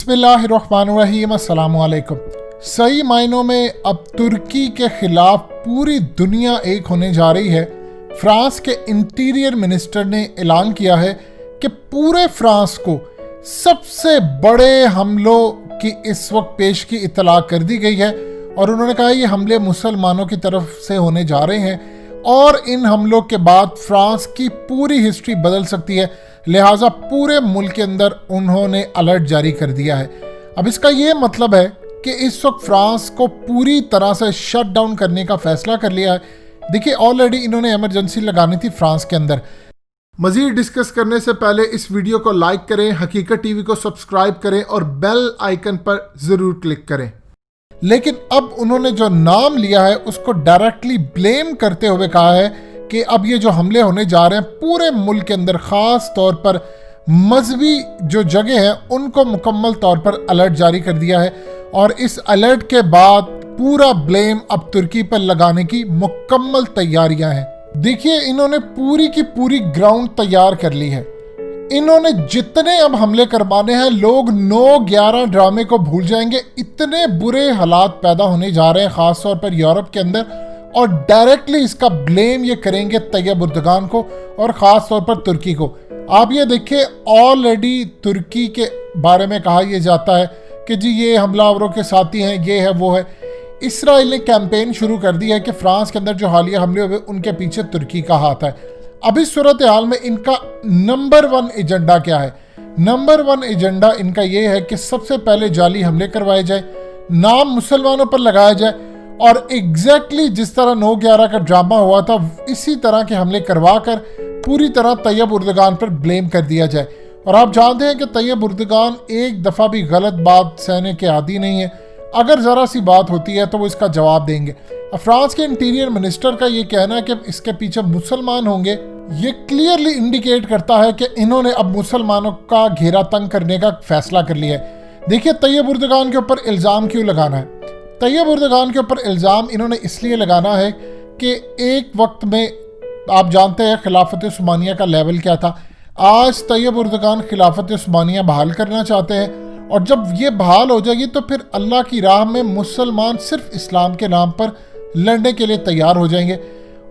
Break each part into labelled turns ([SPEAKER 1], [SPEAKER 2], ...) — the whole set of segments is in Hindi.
[SPEAKER 1] बिस्मिल्लाहिर्रहमानिर्रहीम, अस्सलामु अलैकुम। सही मायनों में अब तुर्की के खिलाफ पूरी दुनिया एक होने जा रही है। फ्रांस के इंटीरियर मिनिस्टर ने ऐलान किया है कि पूरे फ्रांस को सबसे बड़े हमलों की इस वक्त पेश की इत्तला कर दी गई है और उन्होंने कहा ये हमले मुसलमानों की तरफ से होने जा रहे हैं और इन हमलों के बाद फ्रांस की पूरी हिस्ट्री बदल सकती है। लिहाजा पूरे मुल्क के अंदर उन्होंने अलर्ट जारी कर दिया है। अब इसका ये मतलब है कि इस वक्त फ्रांस को पूरी तरह से शट डाउन करने का फैसला कर लिया है। देखिए, ऑलरेडी इन्होंने इमरजेंसी लगानी थी फ्रांस के अंदर। मजीद डिस्कस करने से पहले इस वीडियो को लाइक करें, हकीकत टीवी को सब्सक्राइब करें और बेल आइकन पर ज़रूर क्लिक करें। लेकिन अब उन्होंने जो नाम लिया है उसको डायरेक्टली ब्लेम करते हुए कहा है कि अब ये जो हमले होने जा रहे हैं पूरे मुल्क के अंदर, ख़ास तौर पर मजहबी जो जगह हैं उनको मुकम्मल तौर पर अलर्ट जारी कर दिया है और इस अलर्ट के बाद पूरा ब्लेम अब तुर्की पर लगाने की मुकम्मल तैयारियां हैं। देखिए, इन्होंने पूरी की पूरी ग्राउंड तैयार कर ली है। इन्होंने जितने अब हमले करवाने हैं, लोग 9/11 ड्रामे को भूल जाएंगे। इतने बुरे हालात पैदा होने जा रहे हैं ख़ास तौर पर यूरोप के अंदर, और डायरेक्टली इसका ब्लेम ये करेंगे तैयब उर्दगान को और ख़ास तौर पर तुर्की को। आप ये देखिए, ऑलरेडी तुर्की के बारे में कहा यह जाता है कि जी ये हमलावरों के साथी हैं, ये है वो है। इसराइल ने कैंपेन शुरू कर दी है कि फ्रांस के अंदर जो हालिया हमले हुए उनके पीछे तुर्की का हाथ है। अब इस सूरत हाल में इनका नंबर 1 एजेंडा क्या है? नंबर 1 एजेंडा इनका ये है कि सबसे पहले जाली हमले करवाए जाए, नाम मुसलमानों पर लगाया जाए और एग्जैक्टली जिस तरह 9/11 का ड्रामा हुआ था इसी तरह के हमले करवा कर पूरी तरह तैयब उर्दगान पर ब्लेम कर दिया जाए। और आप जानते हैं कि तैयब उर्दगान एक दफ़ा भी गलत बात सहने के आदी नहीं है। अगर ज़रा सी बात होती है तो वो इसका जवाब देंगे। फ्रांस के इंटीरियर मिनिस्टर का ये कहना है कि इसके पीछे मुसलमान होंगे, ये क्लियरली इंडिकेट करता है कि इन्होंने अब मुसलमानों का घेरा तंग करने का फैसला कर लिया है। देखिए, तैयब उर्दगान के ऊपर इल्ज़ाम क्यों लगाना है? तैयब उर्दगान के ऊपर इल्ज़ाम इन्होंने इसलिए लगाना है कि एक वक्त में आप जानते हैं खिलाफत उस्मानिया का लेवल क्या था। आज तैयब उर्दगान खिलाफत उस्मानिया बहाल करना चाहते हैं और जब ये बहाल हो जाएगी तो फिर अल्लाह की राह में मुसलमान सिर्फ इस्लाम के नाम पर लड़ने के लिए तैयार हो जाएंगे।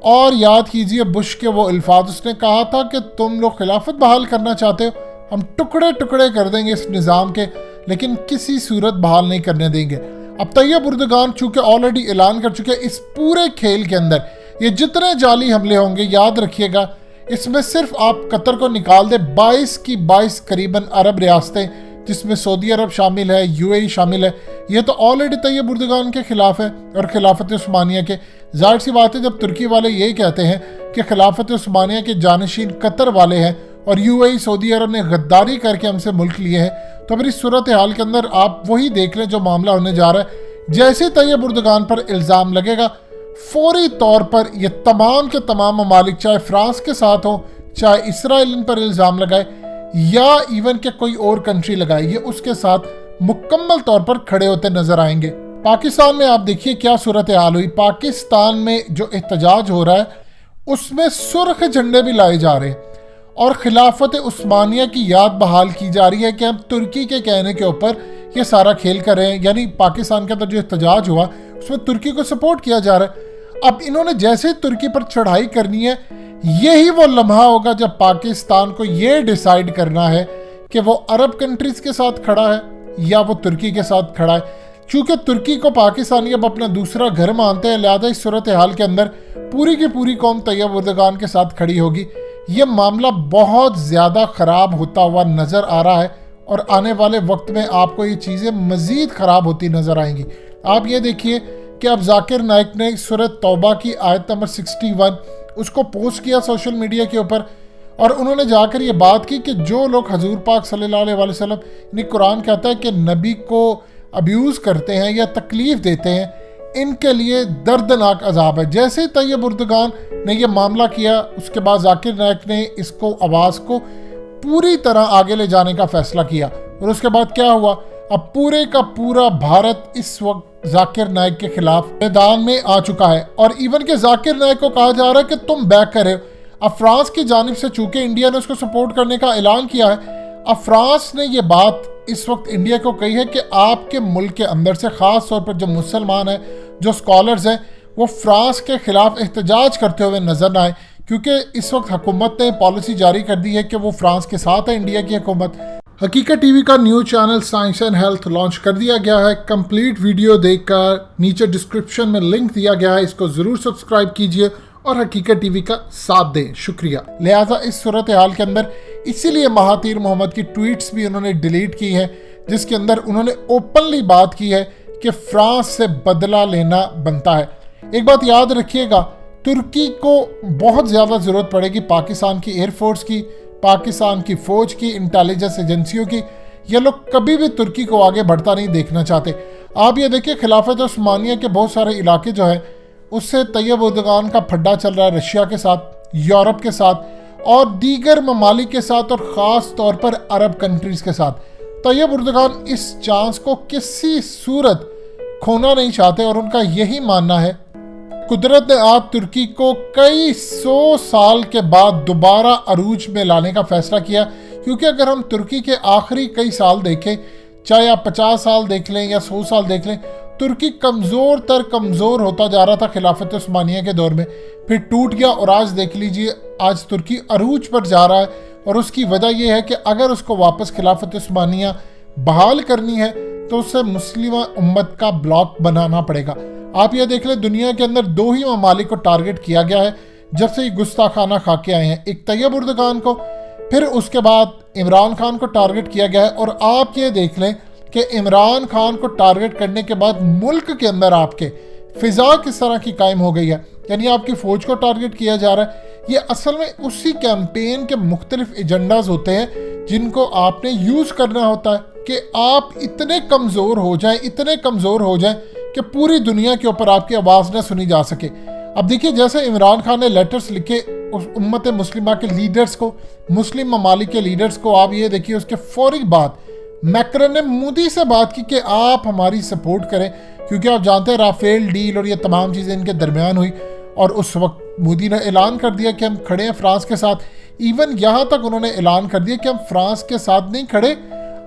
[SPEAKER 1] और याद कीजिए, बुश के वो अल्फाज उसने कहा था कि तुम लोग खिलाफत बहाल करना चाहते हो, हम टुकड़े टुकड़े कर देंगे इस निज़ाम के, लेकिन किसी सूरत बहाल नहीं करने देंगे। अब तैयब उर्दगान चूँकि ऑलरेडी ऐलान कर चुके हैं, इस पूरे खेल के अंदर ये जितने जाली हमले होंगे, याद रखिएगा, इसमें सिर्फ आप कतर को निकाल दे, 22 की 22 करीबन अरब रियासतें जिसमें सऊदी अरब शामिल है, यूएई शामिल है, ये तो ऑलरेडी तैयब उर्दगान के खिलाफ है और खिलाफत उस्मानिया के। जाहिर सी बात है, जब तुर्की वाले यही कहते हैं कि खिलाफत उस्मानिया के जानशीन कतर वाले हैं और यूएई सऊदी अरब ने गद्दारी करके हमसे मुल्क लिए हैं, तो फिर इस सूरत हाल के अंदर आप वही देख लें जो मामला होने जा रहा है। जैसे तैयब उर्दगान पर इल्ज़ाम लगेगा, फौरी तौर पर ये तमाम के तमाम ममालिक, चाहे फ्रांस के साथ हो, चाहे इसराइल इन पर इल्ज़ाम लगाए या इवन के कोई और कंट्री लगाए, ये उसके साथ मुकम्मल तौर पर खड़े होते नजर आएंगे। पाकिस्तान में आप देखिए क्या सूरत हाल हुई। पाकिस्तान में जो एहतजाज हो रहा है उसमें सुर्ख झंडे भी लाए जा रहे हैं और खिलाफत उस्मानिया की याद बहाल की जा रही है कि हम तुर्की के कहने के ऊपर ये सारा खेल कर रहे हैं। यानी पाकिस्तान के अंदर जो एहतजाज हुआ उसमें तुर्की को सपोर्ट किया जा रहा है। अब इन्होंने जैसे तुर्की पर चढ़ाई करनी है, यही वो लम्हा होगा जब पाकिस्तान को ये डिसाइड करना है कि वो अरब कंट्रीज के साथ खड़ा है या वो तुर्की के साथ खड़ा है। चूँकि तुर्की को पाकिस्तानी अब अपना दूसरा घर मानते हैं, लिहाजा इस सूरत हाल के अंदर पूरी की पूरी कौम तैयब उर्दगान के साथ खड़ी होगी। ये मामला बहुत ज़्यादा ख़राब होता हुआ नज़र आ रहा है और आने वाले वक्त में आपको ये चीज़ें मज़ीद ख़राब होती नज़र आएंगी। आप ये देखिए कि अब जाकिर नाइक ने सूरत तौबा की आयत नंबर 61 उसको पोस्ट किया सोशल मीडिया के ऊपर और उन्होंने जाकर ये बात की कि जो लोग हजूर पाक सल्लल्लाहु अलैहि वसल्लम, यानी कुरान कहता है कि नबी को अब्यूज़ करते हैं या तकलीफ़ देते हैं, इनके लिए दर्दनाक अजाब है। जैसे ही तैयब उर्दगान ने यह मामला किया, उसके बाद जाकिर नाइक ने इसको आवाज़ को पूरी तरह आगे ले जाने का फ़ैसला किया और उसके बाद क्या हुआ, अब पूरे का पूरा भारत इस वक्त जाकिर नाइक के खिलाफ मैदान में आ चुका है और इवन के जाकिर नाइक को कहा जा रहा है कि तुम बैक करे। अब फ्रांस की जानिब से चूंकि इंडिया ने उसको सपोर्ट करने का ऐलान किया है, अब फ्रांस ने ये बात इस वक्त इंडिया को कही है कि आपके मुल्क के अंदर से ख़ास तौर पर जो मुसलमान हैं, जो स्कॉलर्स हैं, वो फ्रांस के ख़िलाफ़ एहतजाज करते हुए नज़र ना आए, क्योंकि इस वक्त हुकूमत ने पॉलिसी जारी कर दी है कि वो फ्रांस के साथ है, इंडिया की हुकूमत। हकीकत टीवी का news channel science and health launch कर दिया गया है। कंप्लीट वीडियो देखकर नीचे डिस्क्रिप्शन में लिंक दिया गया है, इसको ज़रूर सब्सक्राइब कीजिए और हकीकत टीवी का साथ दें, शुक्रिया। लिहाजा इस सूरत हाल के अंदर इसीलिए महातीर मोहम्मद की ट्वीट्स भी उन्होंने डिलीट की है, जिसके अंदर उन्होंने ओपनली बात की है कि फ्रांस से बदला लेना बनता है। एक बात याद रखिएगा, तुर्की को बहुत ज़्यादा ज़रूरत पड़ेगी पाकिस्तान की एयरफोर्स की, पाकिस्तान की फ़ौज की, इंटेलिजेंस एजेंसियों की। ये लोग कभी भी तुर्की को आगे बढ़ता नहीं देखना चाहते। आप ये देखिए, खिलाफत उस्मानिया के बहुत सारे इलाके जो है उससे तैयब उर्दगान का फड्डा चल रहा है रशिया के साथ, यूरोप के साथ और दीगर ममालिक के साथ, और ख़ास तौर पर अरब कंट्रीज़ के साथ। तैयब उर्दगान इस चांस को किसी सूरत खोना नहीं चाहते और उनका यही मानना है कुदरत ने आज तुर्की को कई 100 साल के बाद दोबारा अरूज में लाने का फैसला किया, क्योंकि अगर हम तुर्की के आखिरी कई साल देखें, चाहे आप 50 साल देख लें या 100 साल देख लें, तुर्की कमज़ोर होता जा रहा था खिलाफत उस्मानिया के दौर में, फिर टूट गया और आज देख लीजिए आज तुर्की अरूज पर जा रहा है। और उसकी वजह यह है कि अगर उसको वापस खिलाफत उस्मानिया बहाल करनी है तो उसे मुस्लिम उम्मत का ब्लॉक बनाना पड़ेगा। आप ये देख लें, दुनिया के अंदर 2 ही ममालिक को टारगेट किया गया है जब से ये गुस्ताखाना खा के आए हैं, एक तैयब उर्दगान को, फिर उसके बाद इमरान खान को टारगेट किया गया है। और आप ये देख लें कि इमरान खान को टारगेट करने के बाद मुल्क के अंदर आपके फिजा किस तरह की कायम हो गई है, यानी आपकी फ़ौज को टारगेट किया जा रहा है। ये असल में उसी कैंपेन के मुख्तलिफ एजेंडाज होते हैं जिनको आपने यूज़ करना होता है कि आप इतने कमज़ोर हो जाएं कि पूरी दुनिया के ऊपर आपकी आवाज़ न सुनी जा सके। अब देखिए, जैसे इमरान खान ने लेटर्स लिखे उस उम्मत मुस्लिमा के लीडर्स को, मुस्लिम ममालिक के लीडर्स को, आप ये देखिए उसके फौरी बाद मैक्रन ने मोदी से बात की कि आप हमारी सपोर्ट करें, क्योंकि आप जानते हैं राफेल डील और ये तमाम चीज़ें इनके दरमियान हुई और उस वक्त मोदी ने ऐलान कर दिया कि हम खड़े हैं फ्रांस के साथ। इवन यहाँ तक उन्होंने ऐलान कर दिया कि हम फ्रांस के साथ नहीं खड़े,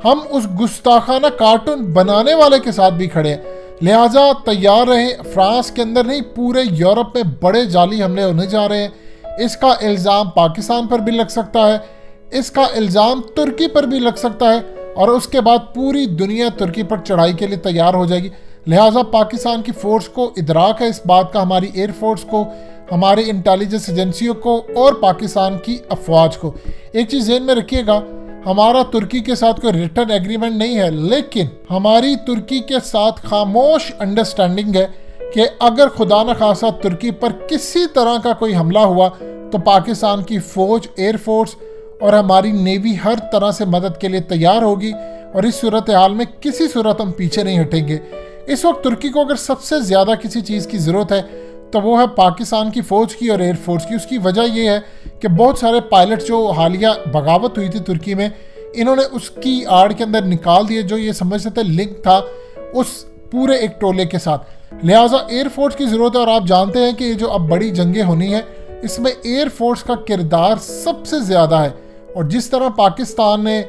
[SPEAKER 1] हम उस गुस्ताखाना कार्टून बनाने वाले के साथ भी खड़े हैं। लिहाजा तैयार रहें, फ्रांस के अंदर नहीं पूरे यूरोप में बड़े जाली हमले होने जा रहे हैं। इसका इल्ज़ाम पाकिस्तान पर भी लग सकता है, इसका इल्ज़ाम तुर्की पर भी लग सकता है और उसके बाद पूरी दुनिया तुर्की पर चढ़ाई के लिए तैयार हो जाएगी। लिहाजा पाकिस्तान की फ़ोर्स को इदराक है इस बात का, हमारी एयरफोर्स को, हमारी इंटेलिजेंस एजेंसियों को और पाकिस्तान की अफवाज को। एक चीज़ ज़हन में रखिएगा, हमारा तुर्की के साथ कोई रिटर्न एग्रीमेंट नहीं है, लेकिन हमारी तुर्की के साथ खामोश अंडरस्टैंडिंग है कि अगर खुदा न खासा तुर्की पर किसी तरह का कोई हमला हुआ तो पाकिस्तान की फ़ौज, एयरफोर्स और हमारी नेवी हर तरह से मदद के लिए तैयार होगी और इस सूरत हाल में किसी सूरत हम पीछे नहीं हटेंगे। इस वक्त तुर्की को अगर सबसे ज़्यादा किसी चीज़ की ज़रूरत है तो वो है पाकिस्तान की फ़ौज की और एयरफोर्स की। उसकी वजह ये है कि बहुत सारे पायलट जो हालिया बगावत हुई थी तुर्की में, इन्होंने उसकी आड़ के अंदर निकाल दिए जो ये समझते थे लिंक था उस पूरे एक टोले के साथ। लिहाजा एयरफोर्स की ज़रूरत है और आप जानते हैं कि ये जो अब बड़ी जंगें होनी है इसमें एयरफोर्स का किरदार सबसे ज़्यादा है। और जिस तरह पाकिस्तान ने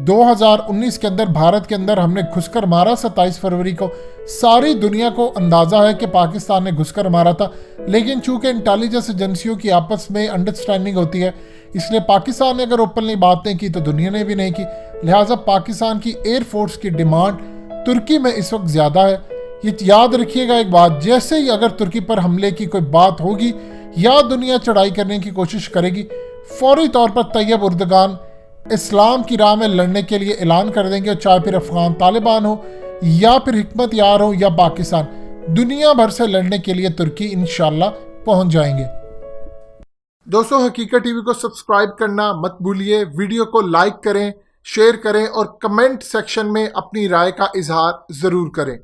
[SPEAKER 1] 2019 के अंदर भारत के अंदर हमने घुसकर मारा 27 फरवरी को, सारी दुनिया को अंदाज़ा है कि पाकिस्तान ने घुसकर मारा था, लेकिन चूंकि इंटेलिजेंस एजेंसियों की आपस में अंडरस्टैंडिंग होती है इसलिए पाकिस्तान ने अगर ओपनली बात नहीं की तो दुनिया ने भी नहीं की। लिहाजा पाकिस्तान की एयरफोर्स की डिमांड तुर्की में इस वक्त ज़्यादा है। ये याद रखिएगा एक बात, जैसे ही अगर तुर्की पर हमले की कोई बात होगी या दुनिया चढ़ाई करने की कोशिश करेगी, फौरी तौर पर तैयब उर्दगान इस्लाम की राह में लड़ने के लिए ऐलान कर देंगे, चाहे फिर अफगान तालिबान हो या फिर हिकमत यार हो या पाकिस्तान, दुनिया भर से लड़ने के लिए तुर्की इंशाल्लाह पहुंच जाएंगे। दोस्तों, हकीकत टीवी को सब्सक्राइब करना मत भूलिए, वीडियो को लाइक करें, शेयर करें और कमेंट सेक्शन में अपनी राय का इजहार ज़रूर करें।